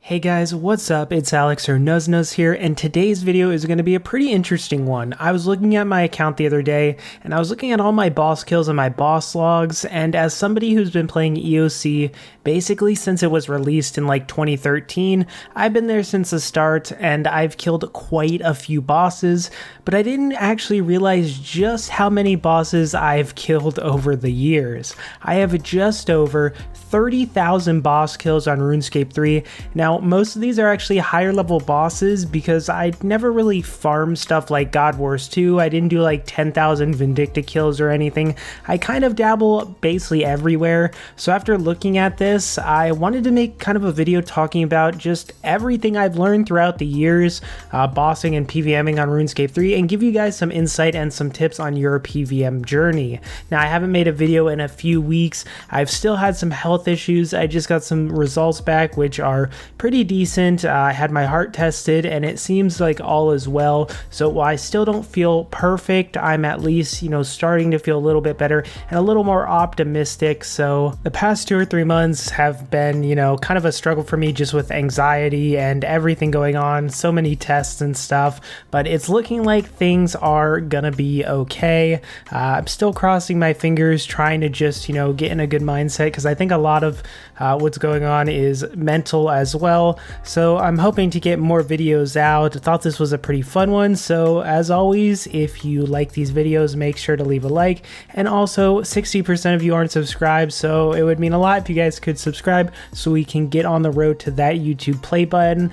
Hey guys, what's up? It's Alex or Nuzz here, and today's video is going to be a pretty interesting one. I was looking at my account the other day, and I was looking at all my boss kills and my boss logs, and as somebody who's been playing EOC basically since it was released in like 2013, I've been there since the start, and I've killed quite a few bosses, but I didn't actually realize just how many bosses I've killed over the years. I have just over 30,000 boss kills on Runescape 3. Now, most of these are actually higher level bosses because I never really farmed stuff like God Wars 2. I didn't do like 10,000 Vindicta kills or anything. I kind of dabble basically everywhere. So after looking at this, I wanted to make kind of a video talking about just everything I've learned throughout the years bossing and PVMing on Runescape 3 and give you guys some insight and some tips on your PVM journey. Now, I haven't made a video in a few weeks. I've still had some health issues. I just got some results back which are pretty decent. I had my heart tested and it seems like all is well. So while I still don't feel perfect, I'm at least, starting to feel a little bit better and a little more optimistic. So the past 2 or 3 months have been, kind of a struggle for me just with anxiety and everything going on, so many tests and stuff, but it's looking like things are gonna be okay. I'm still crossing my fingers, trying to just, get in a good mindset because I think a lot of what's going on is mental as well. So I'm hoping to get more videos out. I thought this was a pretty fun one. So as always, if you like these videos, make sure to leave a like. And also 60% of you aren't subscribed. So it would mean a lot if you guys could subscribe so we can get on the road to that YouTube play button.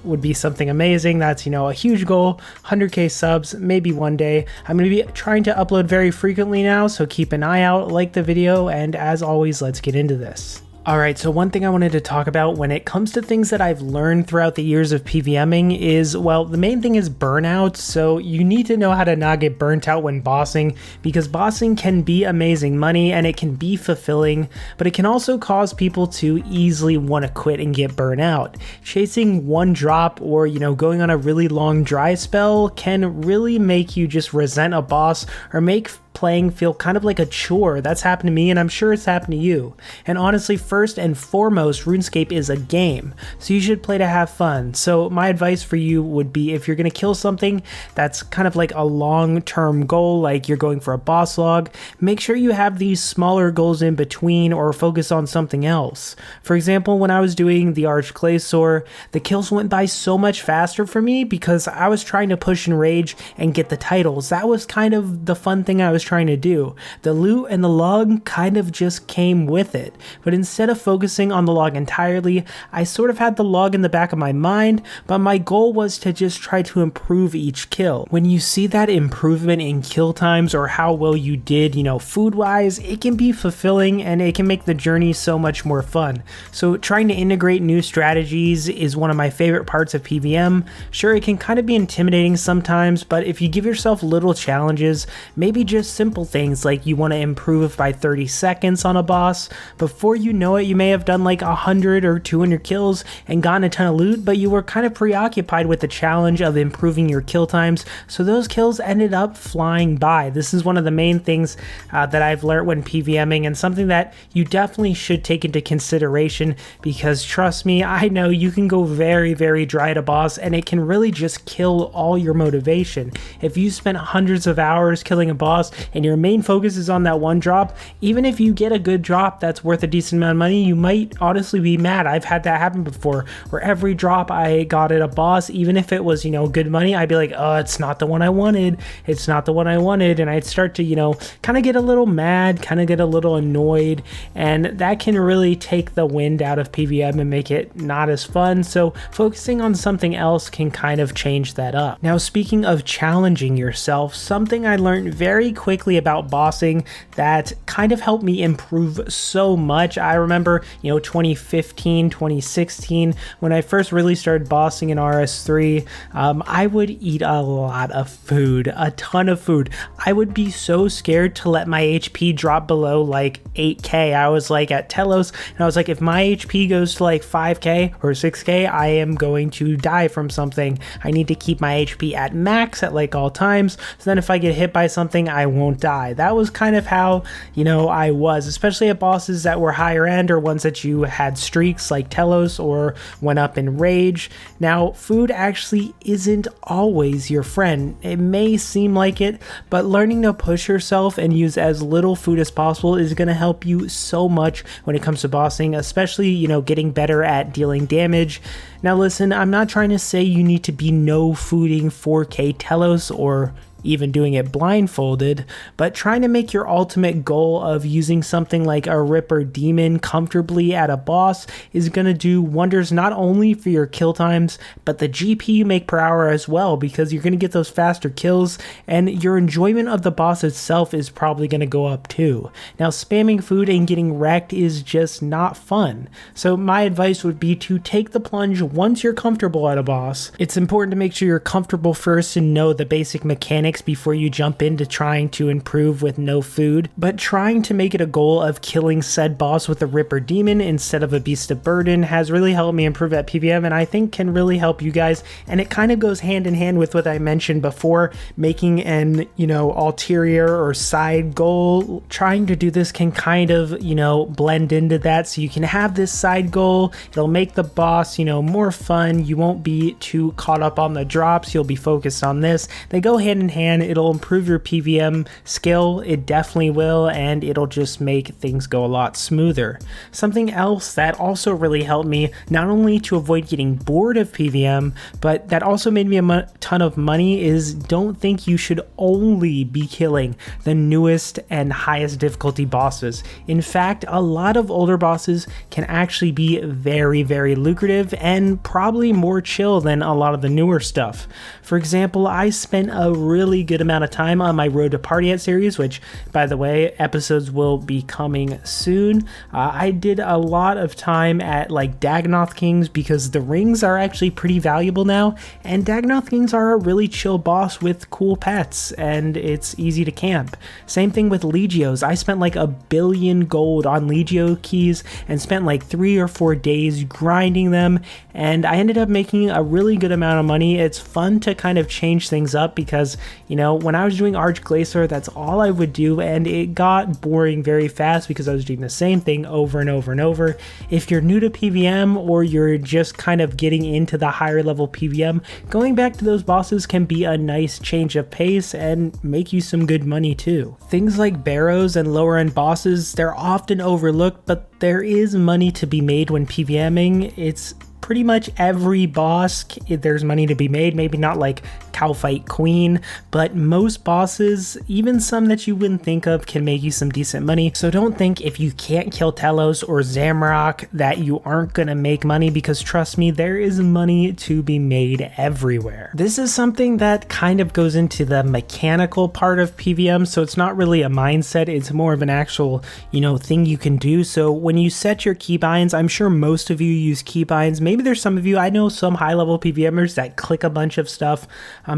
Would be something amazing. That's, a huge goal, 100K subs, maybe one day. I'm going to be trying to upload very frequently now. So keep an eye out, like the video. And as always, let's get into this. Alright, so one thing I wanted to talk about when it comes to things that I've learned throughout the years of PVMing is, well, the main thing is burnout. So you need to know how to not get burnt out when bossing, because bossing can be amazing money and it can be fulfilling, but it can also cause people to easily want to quit and get burnt out. Chasing one drop or, going on a really long dry spell can really make you just resent a boss or make playing feel kind of like a chore. That's happened to me and I'm sure it's happened to you. And honestly, first and foremost, RuneScape is a game, so you should play to have fun. So my advice for you would be, if you're going to kill something that's kind of like a long-term goal, like you're going for a boss log, make sure you have these smaller goals in between or focus on something else. For example, when I was doing the Archclaysor, the kills went by so much faster for me because I was trying to push and rage and get the titles. That was kind of the fun thing I was trying to do. The loot and the log kind of just came with it, but instead of focusing on the log entirely, I sort of had the log in the back of my mind, but my goal was to just try to improve each kill. When you see that improvement in kill times or how well you did, food wise, it can be fulfilling and it can make the journey so much more fun. So trying to integrate new strategies is one of my favorite parts of PVM. Sure, it can kind of be intimidating sometimes, but if you give yourself little challenges, maybe just simple things like you want to improve by 30 seconds on a boss, before you know it, you may have done like 100 or 200 kills and gotten a ton of loot, but you were kind of preoccupied with the challenge of improving your kill times, so those kills ended up flying by. This is one of the main things that I've learned when PVMing, and something that you definitely should take into consideration, because trust me, I know you can go very, very dry at a boss and it can really just kill all your motivation. If you spent hundreds of hours killing a boss and your main focus is on that one drop, even if you get a good drop that's worth a decent amount of money, you might honestly be mad. I've had that happen before, where every drop I got at a boss, even if it was, good money, I'd be like, oh, it's not the one I wanted. It's not the one I wanted. And I'd start to, kind of get a little mad, kind of get a little annoyed. And that can really take the wind out of PVM and make it not as fun. So focusing on something else can kind of change that up. Now, speaking of challenging yourself, something I learned very quickly about bossing that kind of helped me improve so much. I remember, 2015, 2016, when I first really started bossing in RS3, I would eat a lot of food, a ton of food. I would be so scared to let my HP drop below like 8K. I was like at Telos, and I was like, if my HP goes to like 5K or 6K, I am going to die from something. I need to keep my HP at max at like all times. So then if I get hit by something, I won't won't die. That was kind of how, you know, I was, especially at bosses that were higher end or ones that you had streaks like Telos or went up in rage. Now, food actually isn't always your friend. It may seem like it, but learning to push yourself and use as little food as possible is going to help you so much when it comes to bossing, especially, you know, getting better at dealing damage. Now listen, I'm not trying to say you need to be no fooding 4K Telos or even doing it blindfolded, but trying to make your ultimate goal of using something like a Ripper Demon comfortably at a boss is going to do wonders not only for your kill times, but the GP you make per hour as well, because you're going to get those faster kills and your enjoyment of the boss itself is probably going to go up too. Now, spamming food and getting wrecked is just not fun. So my advice would be to take the plunge once you're comfortable at a boss. It's important to make sure you're comfortable first and know the basic mechanics before you jump into trying to improve with no food, but trying to make it a goal of killing said boss with a Ripper Demon instead of a Beast of Burden has really helped me improve at PVM, and I think can really help you guys. And it kind of goes hand in hand with what I mentioned before, making an, you know, ulterior or side goal. Trying to do this can kind of, you know, blend into that, so you can have this side goal. It'll make the boss, you know, more fun. You won't be too caught up on the drops. You'll be focused on this. They go hand in hand. It'll improve your PVM skill, it definitely will, and it'll just make things go a lot smoother. Something else that also really helped me, not only to avoid getting bored of PVM, but that also made me a ton of money, is don't think you should only be killing the newest and highest difficulty bosses. In fact, a lot of older bosses can actually be very, very lucrative and probably more chill than a lot of the newer stuff. For example, I spent a really good amount of time on my Road to Party At series, which, by the way, episodes will be coming soon. I did a lot of time at like Dagonoth Kings because the rings are actually pretty valuable now, and Dagonoth Kings are a really chill boss with cool pets, and it's easy to camp. Same thing with Legios. I spent like 1 billion gold on Legio keys and spent like 3 or 4 days grinding them, and I ended up making a really good amount of money. It's fun to kind of change things up because, you know, when I was doing Arch Glacier, that's all I would do, and it got boring very fast because I was doing the same thing over and over and over. If you're new to PVM or you're just kind of getting into the higher level PVM, going back to those bosses can be a nice change of pace and make you some good money too. Things like Barrows and lower end bosses, they're often overlooked, but there is money to be made when PVMing. It's pretty much every boss, there's money to be made. Maybe not like Cowfight Queen, but most bosses, even some that you wouldn't think of, can make you some decent money. So don't think if you can't kill Telos or Zamrock that you aren't gonna make money, because trust me, there is money to be made everywhere. This is something that kind of goes into the mechanical part of PVM, so it's not really a mindset, it's more of an actual, you know, thing you can do. So when you set your keybinds, I'm sure most of you use keybinds. Maybe there's some of you, I know some high level PVMers that click a bunch of stuff,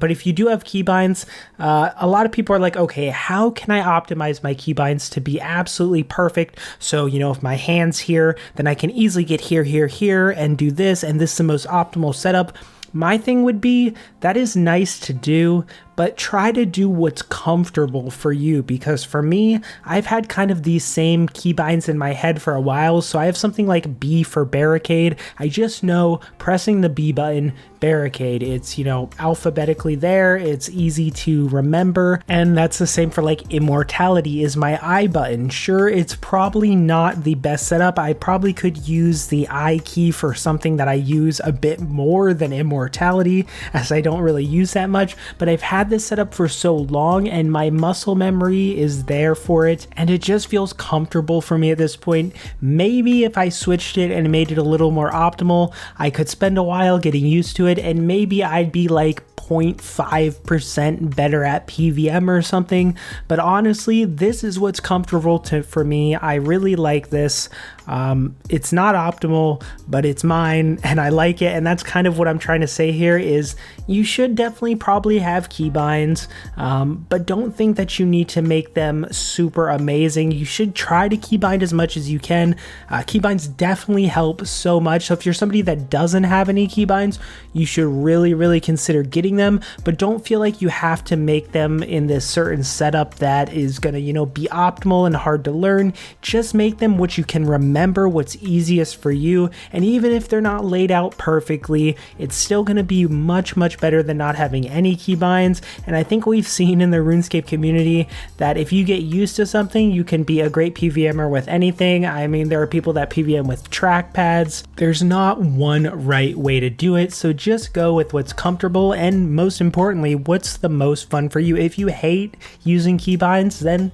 but if you do have keybinds, a lot of people are like, okay, how can I optimize my keybinds to be absolutely perfect? So, you know, if my hand's here, then I can easily get here, here, here, and do this, and this is the most optimal setup. My thing would be, that is nice to do, but try to do what's comfortable for you, because for me, I've had kind of these same keybinds in my head for a while. So I have something like B for barricade. I just know pressing the B button, barricade, it's, you know, alphabetically there, it's easy to remember. And that's the same for like immortality is my I button. Sure, it's probably not the best setup. I probably could use the I key for something that I use a bit more than immortality, as I don't really use that much, but I've had this set up for so long and my muscle memory is there for it, and it just feels comfortable for me at this point. Maybe if I switched it and made it a little more optimal, I could spend a while getting used to it, and maybe I'd be like 0.5% better at PVM or something. But honestly, this is what's comfortable for me. I really like this. It's not optimal, but it's mine and I like it. And that's kind of what I'm trying to say here is you should definitely probably have keybinds, but don't think that you need to make them super amazing. You should try to keybind as much as you can. Keybinds definitely help so much. So if you're somebody that doesn't have any keybinds, you should really consider getting them, but don't feel like you have to make them in this certain setup that is gonna, be optimal and hard to learn. Just make them what you can remember, what's easiest for you. And even if they're not laid out perfectly, it's still gonna be much better than not having any keybinds. And I think we've seen in the RuneScape community that if you get used to something, you can be a great PVMer with anything. I mean, there are people that PVM with trackpads. There's not one right way to do it, so just go with what's comfortable and most importantly, what's the most fun for you. If you hate using keybinds, then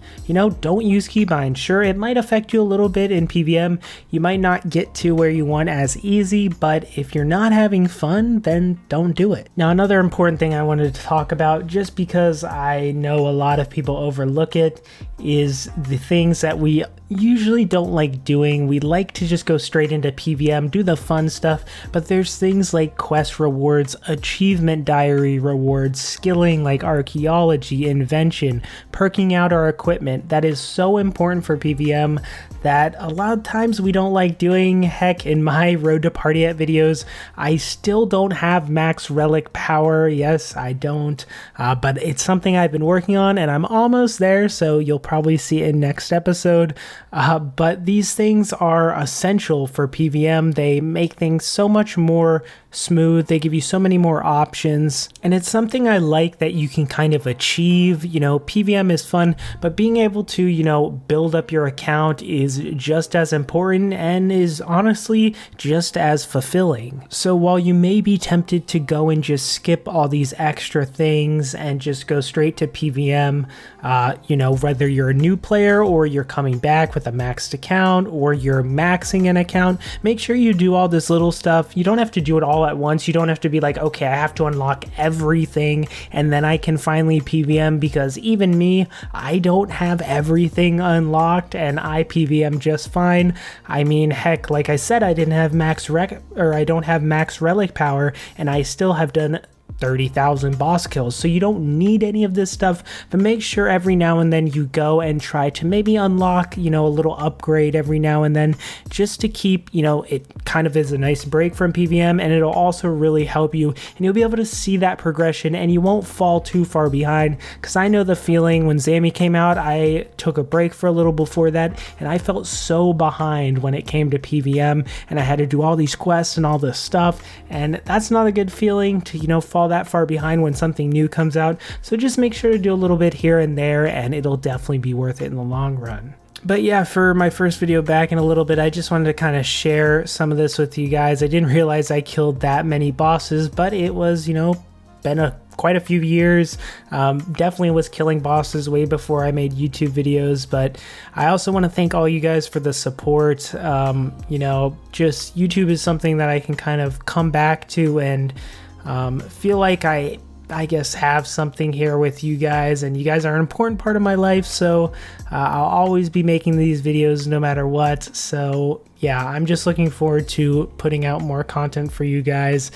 don't use keybinds. Sure, it might affect you a little bit in PVM. You might not get to where you want as easy, but if you're not having fun, then don't do it. Now, another important thing I wanted to talk about, just because I know a lot of people overlook it, is the things that we usually don't like doing. We like to just go straight into PVM, do the fun stuff, but there's things like quest rewards, achievement diary rewards, skilling like archaeology, invention, perking out our equipment. That is so important for PVM that a lot of times we don't like doing. Heck, in my Road to Party At videos, I still don't have max relic power. Yes, I don't, but it's something I've been working on and I'm almost there, so you'll probably see it in next episode. But these things are essential for PVM. They make things so much more smooth. They give you so many more options, and it's something I like that you can kind of achieve. PVM is fun, but being able to, build up your account is just as important and is honestly just as fulfilling. So while you may be tempted to go and just skip all these extra things and just go straight to PVM, whether you're a new player or you're coming back with a maxed account or you're maxing an account, make sure you do all this little stuff. You don't have to do it all at once. You don't have to be like, okay, I have to unlock everything and then I can finally PVM, because even me, I don't have everything unlocked and I PVM just fine. I mean, heck, like I said, I didn't have I don't have max relic power and I still have done 30,000 boss kills, so you don't need any of this stuff, but make sure every now and then you go and try to maybe unlock, a little upgrade every now and then, just to keep, it kind of is a nice break from PVM, and it'll also really help you, and you'll be able to see that progression, and you won't fall too far behind, because I know the feeling when Zami came out. I took a break for a little before that, and I felt so behind when it came to PVM, and I had to do all these quests and all this stuff, and that's not a good feeling to, fall that far behind when something new comes out. So just make sure to do a little bit here and there, and it'll definitely be worth it in the long run. But yeah, for my first video back in a little bit, I just wanted to kind of share some of this with you guys. I didn't realize I killed that many bosses, but it was, been quite a few years. Definitely was killing bosses way before I made YouTube videos, but I also want to thank all you guys for the support. Just YouTube is something that I can kind of come back to and feel like I guess have something here with you guys, and you guys are an important part of my life, so I'll always be making these videos no matter what. So yeah, I'm just looking forward to putting out more content for you guys,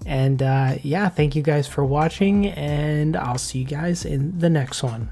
and yeah, thank you guys for watching, and I'll see you guys in the next one.